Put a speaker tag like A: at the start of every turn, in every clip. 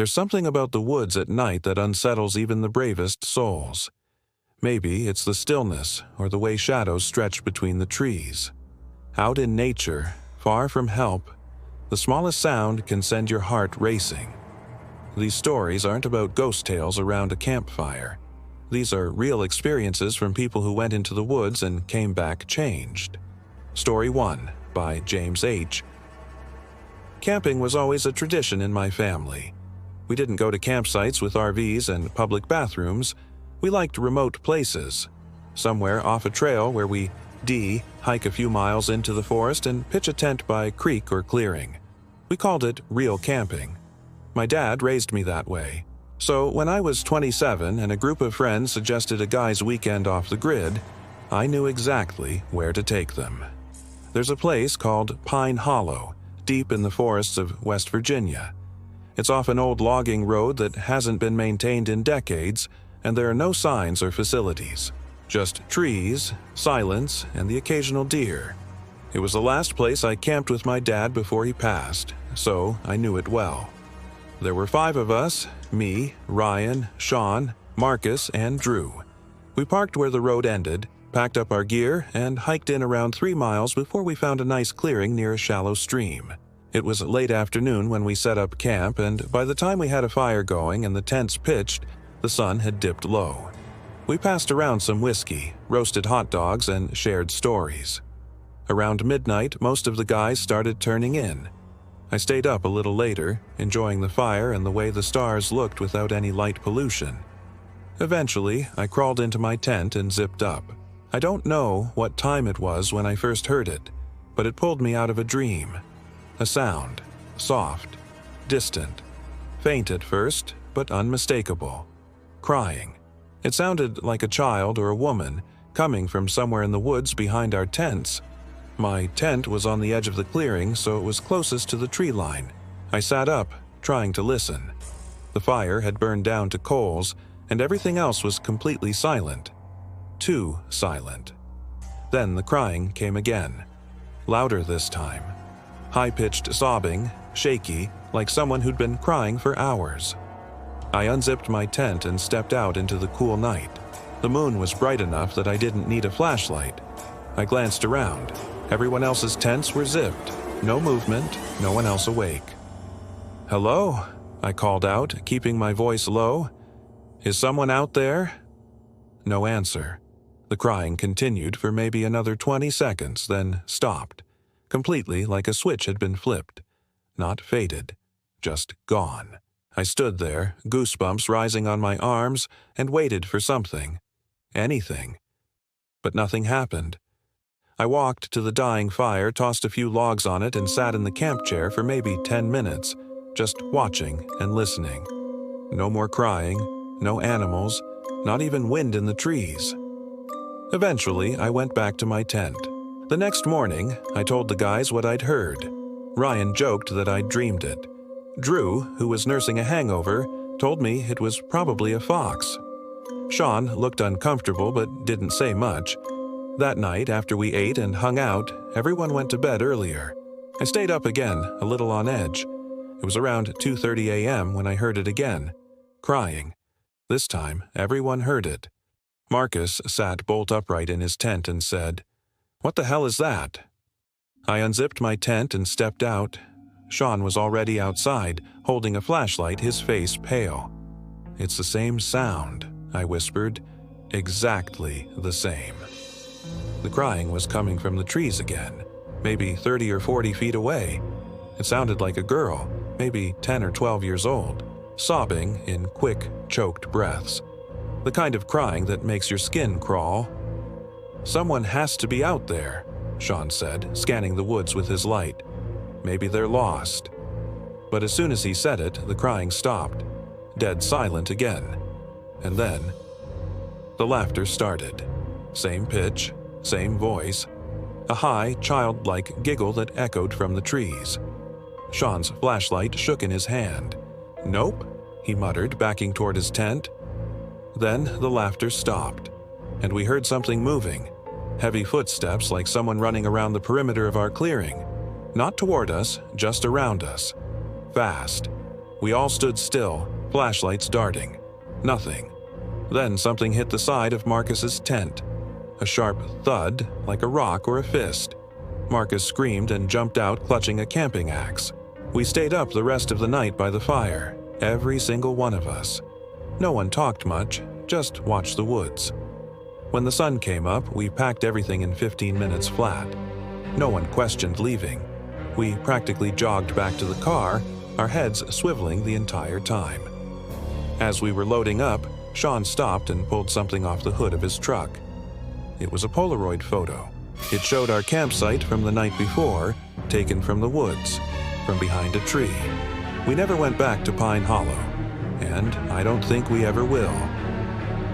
A: There's something about the woods at night that unsettles even the bravest souls. Maybe it's the stillness or the way shadows stretch between the trees. Out in nature, far from help, the smallest sound can send your heart racing. These stories aren't about ghost tales around a campfire. These are real experiences from people who went into the woods and came back changed. Story 1 by James H. Camping was always a tradition in my family. We didn't go to campsites with RVs and public bathrooms. We liked remote places, somewhere off a trail where we hike a few miles into the forest and pitch a tent by a creek or clearing. We called it real camping. My dad raised me that way. So when I was 27 and a group of friends suggested a guy's weekend off the grid, I knew exactly where to take them. There's a place called Pine Hollow, deep in the forests of West Virginia. It's off an old logging road that hasn't been maintained in decades, and there are no signs or facilities. Just trees, silence, and the occasional deer. It was the last place I camped with my dad before he passed, so I knew it well. There were 5 of us, me, Ryan, Sean, Marcus, and Drew. We parked where the road ended, packed up our gear, and hiked in around 3 miles before we found a nice clearing near a shallow stream. It was late afternoon when we set up camp, and by the time we had a fire going and the tents pitched, the sun had dipped low. We passed around some whiskey, roasted hot dogs, and shared stories. Around midnight, most of the guys started turning in. I stayed up a little later, enjoying the fire and the way the stars looked without any light pollution. Eventually, I crawled into my tent and zipped up. I don't know what time it was when I first heard it, but it pulled me out of a dream. A sound, soft, distant, faint at first, but unmistakable. Crying. It sounded like a child or a woman, coming from somewhere in the woods behind our tents. My tent was on the edge of the clearing, so it was closest to the tree line. I sat up, trying to listen. The fire had burned down to coals, and everything else was completely silent. Too silent. Then the crying came again. Louder this time. High-pitched sobbing, shaky, like someone who'd been crying for hours. I unzipped my tent and stepped out into the cool night. The moon was bright enough that I didn't need a flashlight. I glanced around. Everyone else's tents were zipped. No movement, no one else awake. "Hello?" I called out, keeping my voice low. "Is someone out there?" No answer. The crying continued for maybe another 20 seconds, then stopped. Completely like a switch had been flipped. Not faded, just gone. I stood there, goosebumps rising on my arms, and waited for something. Anything. But nothing happened. I walked to the dying fire, tossed a few logs on it, and sat in the camp chair for maybe 10 minutes, just watching and listening. No more crying, no animals, not even wind in the trees. Eventually, I went back to my tent. The next morning, I told the guys what I'd heard. Ryan joked that I'd dreamed it. Drew, who was nursing a hangover, told me it was probably a fox. Sean looked uncomfortable but didn't say much. That night, after we ate and hung out, everyone went to bed earlier. I stayed up again, a little on edge. It was around 2:30 a.m. when I heard it again. Crying. This time, everyone heard it. Marcus sat bolt upright in his tent and said, "What the hell is that?" I unzipped my tent and stepped out. Sean was already outside, holding a flashlight, his face pale. "It's the same sound," I whispered. "Exactly the same." The crying was coming from the trees again, maybe 30 or 40 feet away. It sounded like a girl, maybe 10 or 12 years old, sobbing in quick, choked breaths. The kind of crying that makes your skin crawl. "Someone has to be out there," Sean said, scanning the woods with his light. "Maybe they're lost." But as soon as he said it, the crying stopped, dead silent again. And then, the laughter started. Same pitch, same voice. A high, childlike giggle that echoed from the trees. Sean's flashlight shook in his hand. "Nope," he muttered, backing toward his tent. Then the laughter stopped, and we heard something moving. Heavy footsteps like someone running around the perimeter of our clearing. Not toward us, just around us. Fast. We all stood still, flashlights darting. Nothing. Then something hit the side of Marcus's tent. A sharp thud, like a rock or a fist. Marcus screamed and jumped out, clutching a camping axe. We stayed up the rest of the night by the fire, every single one of us. No one talked much, just watched the woods. When the sun came up, we packed everything in 15 minutes flat. No one questioned leaving. We practically jogged back to the car, our heads swiveling the entire time. As we were loading up, Sean stopped and pulled something off the hood of his truck. It was a Polaroid photo. It showed our campsite from the night before, taken from the woods, from behind a tree. We never went back to Pine Hollow, and I don't think we ever will.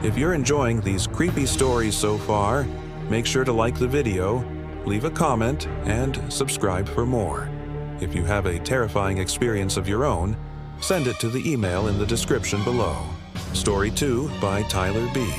A: If you're enjoying these creepy stories so far, make sure to like the video, leave a comment, and subscribe for more. If you have a terrifying experience of your own, send it to the email in the description below. Story 2 by Tyler B.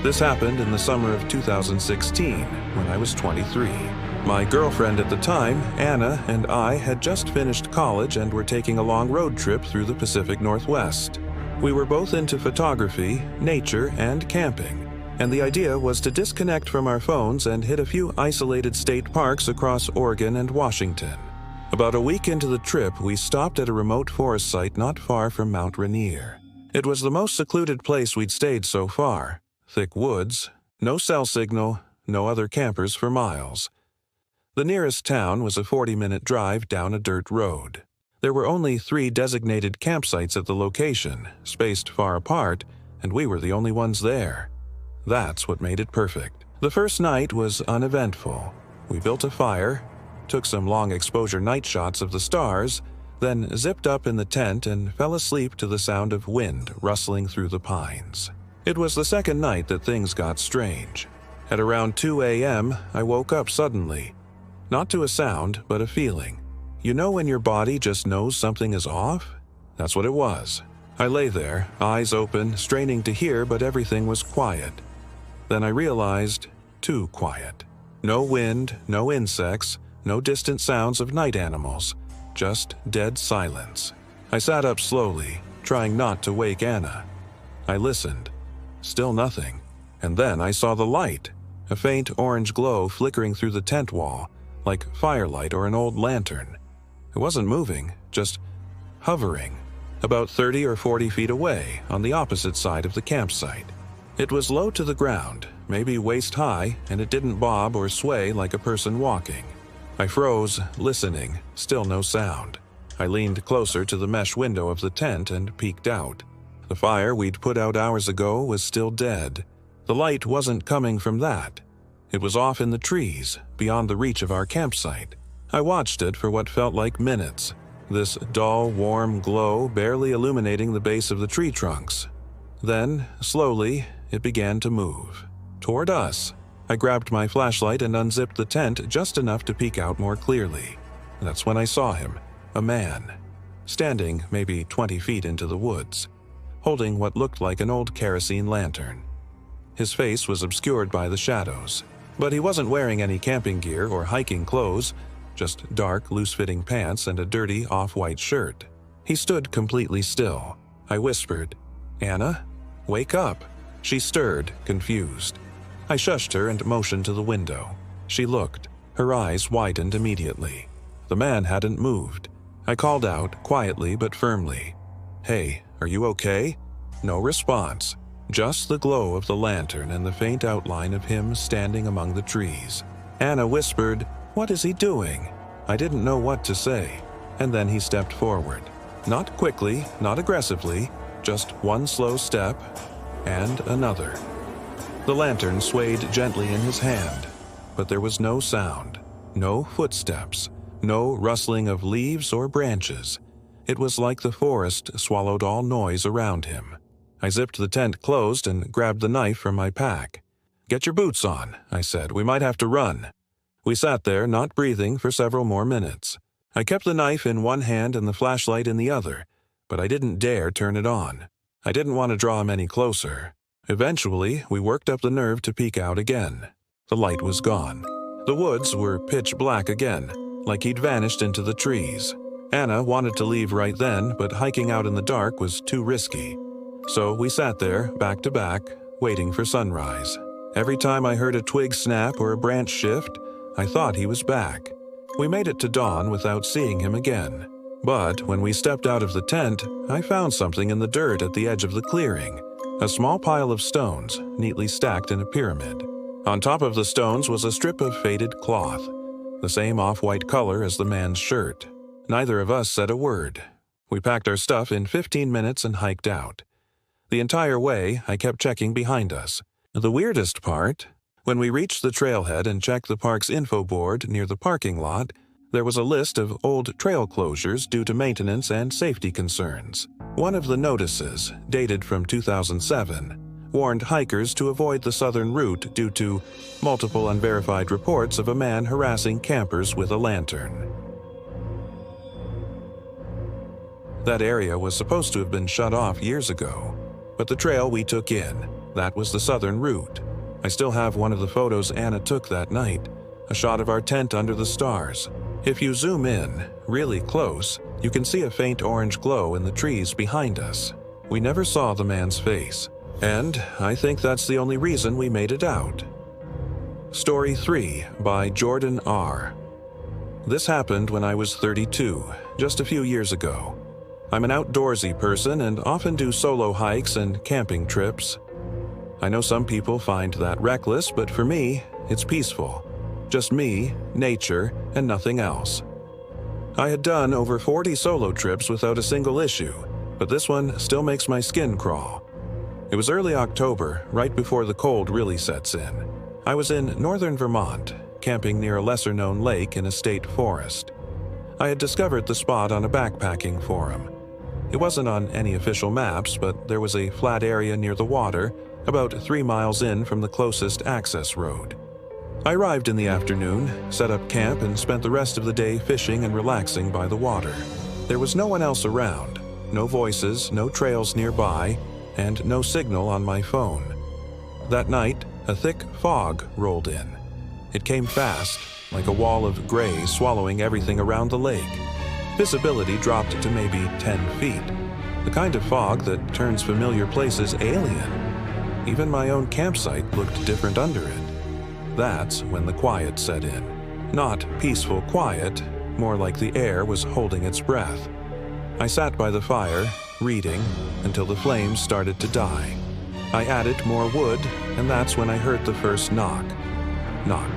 A: This happened in the summer of 2016, when I was 23. My girlfriend at the time, Anna, and I had just finished college and were taking a long road trip through the Pacific Northwest. We were both into photography, nature, and camping, and the idea was to disconnect from our phones and hit a few isolated state parks across Oregon and Washington. About a week into the trip, we stopped at a remote forest site not far from Mount Rainier. It was the most secluded place we'd stayed so far. Thick woods, no cell signal, no other campers for miles. The nearest town was a 40-minute drive down a dirt road. There were only 3 designated campsites at the location, spaced far apart, and we were the only ones there. That's what made it perfect. The first night was uneventful. We built a fire, took some long exposure night shots of the stars, then zipped up in the tent and fell asleep to the sound of wind rustling through the pines. It was the second night that things got strange. At around 2 a.m., I woke up suddenly. Not to a sound, but a feeling. You know when your body just knows something is off? That's what it was. I lay there, eyes open, straining to hear, but everything was quiet. Then I realized, too quiet. No wind, no insects, no distant sounds of night animals. Just dead silence. I sat up slowly, trying not to wake Anna. I listened. Still nothing. And then I saw the light, a faint orange glow flickering through the tent wall, like firelight or an old lantern. It wasn't moving, just hovering, about 30 or 40 feet away on the opposite side of the campsite. It was low to the ground, maybe waist high, and it didn't bob or sway like a person walking. I froze, listening, still no sound. I leaned closer to the mesh window of the tent and peeked out. The fire we'd put out hours ago was still dead. The light wasn't coming from that. It was off in the trees, beyond the reach of our campsite. I watched it for what felt like minutes, this dull, warm glow barely illuminating the base of the tree trunks. Then, slowly, it began to move. Toward us. I grabbed my flashlight and unzipped the tent just enough to peek out more clearly. That's when I saw him, a man, standing maybe 20 feet into the woods, holding what looked like an old kerosene lantern. His face was obscured by the shadows, but he wasn't wearing any camping gear or hiking clothes, just dark, loose-fitting pants and a dirty, off-white shirt. He stood completely still. I whispered, "Anna, wake up." She stirred, confused. I shushed her and motioned to the window. She looked. Her eyes widened immediately. The man hadn't moved. I called out, quietly but firmly, "Hey, are you okay?" No response. Just the glow of the lantern and the faint outline of him standing among the trees. Anna whispered, "What is he doing?" I didn't know what to say, and then he stepped forward. Not quickly, not aggressively, just one slow step, and another. The lantern swayed gently in his hand, but there was no sound, no footsteps, no rustling of leaves or branches. It was like the forest swallowed all noise around him. I zipped the tent closed and grabbed the knife from my pack. "Get your boots on," I said. "We might have to run." We sat there, not breathing, for several more minutes. I kept the knife in one hand and the flashlight in the other, but I didn't dare turn it on. I didn't want to draw him any closer. Eventually, we worked up the nerve to peek out again. The light was gone. The woods were pitch black again, like he'd vanished into the trees. Anna wanted to leave right then, but hiking out in the dark was too risky. So we sat there, back to back, waiting for sunrise. Every time I heard a twig snap or a branch shift, I thought he was back. We made it to dawn without seeing him again. But when we stepped out of the tent, I found something in the dirt at the edge of the clearing. A small pile of stones, neatly stacked in a pyramid. On top of the stones was a strip of faded cloth, the same off-white color as the man's shirt. Neither of us said a word. We packed our stuff in 15 minutes and hiked out. The entire way, I kept checking behind us. The weirdest part, when we reached the trailhead and checked the park's info board near the parking lot, there was a list of old trail closures due to maintenance and safety concerns. One of the notices, dated from 2007, warned hikers to avoid the southern route due to multiple unverified reports of a man harassing campers with a lantern. That area was supposed to have been shut off years ago, but the trail we took in, that was the southern route. I still have one of the photos Anna took that night, a shot of our tent under the stars. If you zoom in, really close, you can see a faint orange glow in the trees behind us. We never saw the man's face, and I think that's the only reason we made it out. Story 3 by Jordan R. This happened when I was 32, just a few years ago. I'm an outdoorsy person and often do solo hikes and camping trips. I know some people find that reckless, but for me, it's peaceful. Just me, nature, and nothing else. I had done over 40 solo trips without a single issue, but this one still makes my skin crawl. It was early October, right before the cold really sets in. I was in northern Vermont, camping near a lesser-known lake in a state forest. I had discovered the spot on a backpacking forum. It wasn't on any official maps, but there was a flat area near the water, about 3 miles in from the closest access road. I arrived in the afternoon, set up camp, and spent the rest of the day fishing and relaxing by the water. There was no one else around, no voices, no trails nearby, and no signal on my phone. That night, a thick fog rolled in. It came fast, like a wall of gray swallowing everything around the lake. Visibility dropped to maybe 10 feet, the kind of fog that turns familiar places alien. Even my own campsite looked different under it. That's when the quiet set in. Not peaceful quiet, more like the air was holding its breath. I sat by the fire, reading, until the flames started to die. I added more wood, and that's when I heard the first knock. Knock,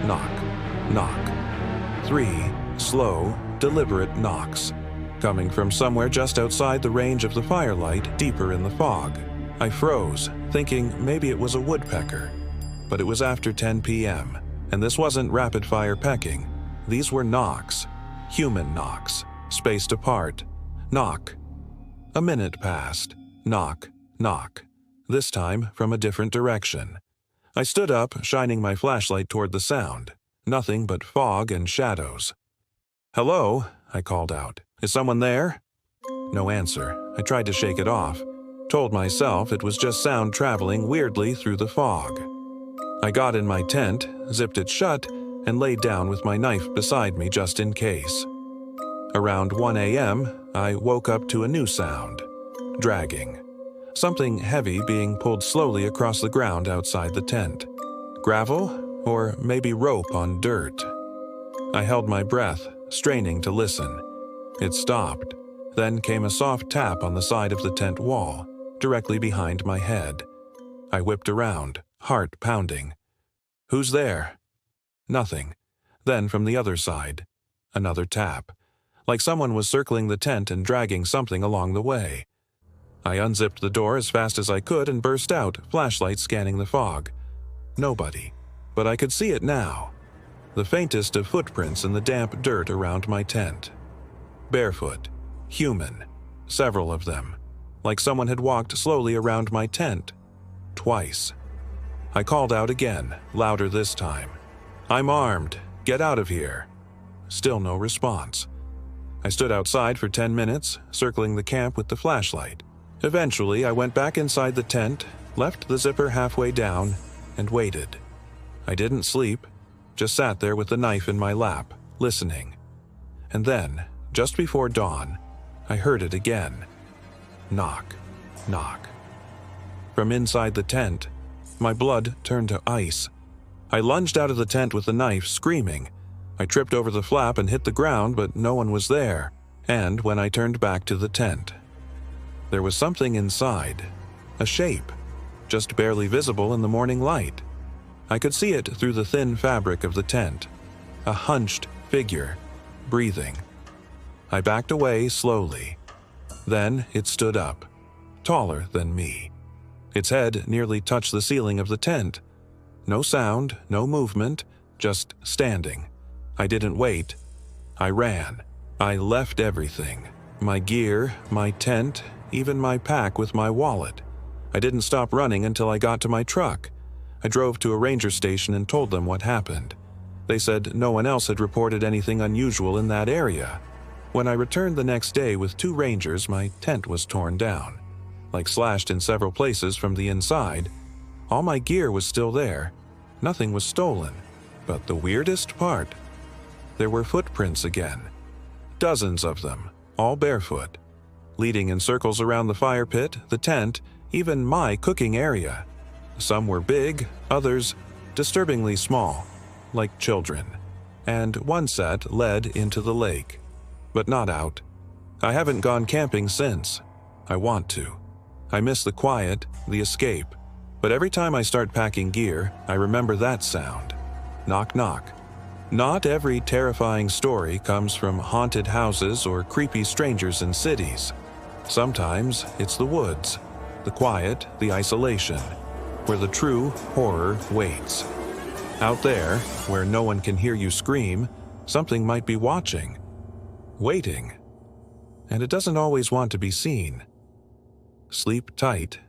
A: knock, knock. 3 slow, deliberate knocks, coming from somewhere just outside the range of the firelight, deeper in the fog. I froze, thinking maybe it was a woodpecker. But it was after 10 p.m., and this wasn't rapid-fire pecking. These were knocks, human knocks, spaced apart. Knock. A minute passed. Knock, knock. This time from a different direction. I stood up, shining my flashlight toward the sound. Nothing but fog and shadows. "Hello?" I called out. "Is someone there?" No answer. I tried to shake it off. Told myself it was just sound traveling weirdly through the fog. I got in my tent, zipped it shut, and laid down with my knife beside me just in case. Around 1 a.m., I woke up to a new sound. Dragging. Something heavy being pulled slowly across the ground outside the tent. Gravel? Or maybe rope on dirt. I held my breath, straining to listen. It stopped. Then came a soft tap on the side of the tent wall, directly behind my head. I whipped around, heart pounding. "Who's there?" Nothing. Then from the other side, another tap, like someone was circling the tent and dragging something along the way. I unzipped the door as fast as I could and burst out, flashlight scanning the fog. Nobody. But I could see it now. The faintest of footprints in the damp dirt around my tent. Barefoot. Human. Several of them. Like someone had walked slowly around my tent. Twice. I called out again, louder this time. "I'm armed. Get out of here." Still no response. I stood outside for 10 minutes, circling the camp with the flashlight. Eventually, I went back inside the tent, left the zipper halfway down, and waited. I didn't sleep, just sat there with the knife in my lap, listening. And then, Just before dawn, I heard it again. Knock, knock. From inside the tent, my blood turned to ice. I lunged out of the tent with the knife, screaming. I tripped over the flap and hit the ground, but no one was there. And when I turned back to the tent, there was something inside, a shape, just barely visible in the morning light. I could see it through the thin fabric of the tent, a hunched figure, breathing. I backed away slowly. Then it stood up, taller than me. Its head nearly touched the ceiling of the tent. No sound, no movement, just standing. I didn't wait. I ran. I left everything. My gear, my tent, even my pack with my wallet. I didn't stop running until I got to my truck. I drove to a ranger station and told them what happened. They said no one else had reported anything unusual in that area. When I returned the next day with 2 rangers, my tent was torn down, like slashed in several places from the inside. All my gear was still there. Nothing was stolen. But the weirdest part, there were footprints again. Dozens of them, all barefoot, leading in circles around the fire pit, the tent, even my cooking area. Some were big, others disturbingly small, like children. And one set led into the lake, but not out. I haven't gone camping since. I want to. I miss the quiet, the escape. But every time I start packing gear, I remember that sound. Knock, knock. Not every terrifying story comes from haunted houses or creepy strangers in cities. Sometimes it's the woods, the quiet, the isolation, where the true horror waits. Out there, where no one can hear you scream, something might be watching, waiting, and it doesn't always want to be seen. Sleep tight